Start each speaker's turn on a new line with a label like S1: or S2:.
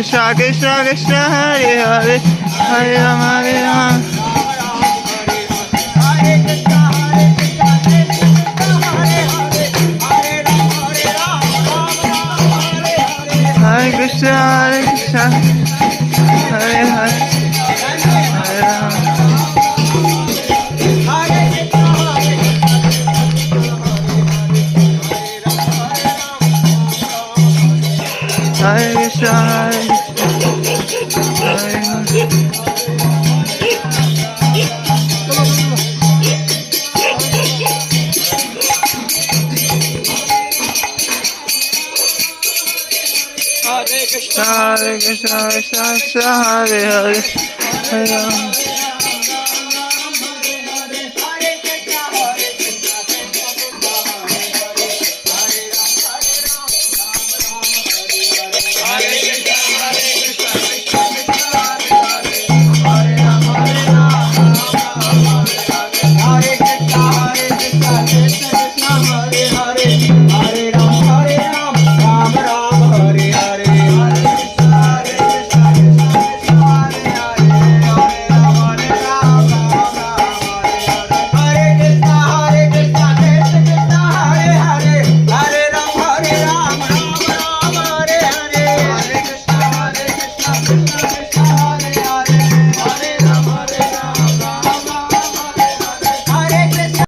S1: Krishna Krishna Krishna Hare Hare Hare Rama Hare Rama Hare Krishna Hare Krishna Hare Hare Hare Rama Hare Krishna Hare Krishna Hare Hare Hare Krishna Krishna Krishna Hare Hare Hare Rama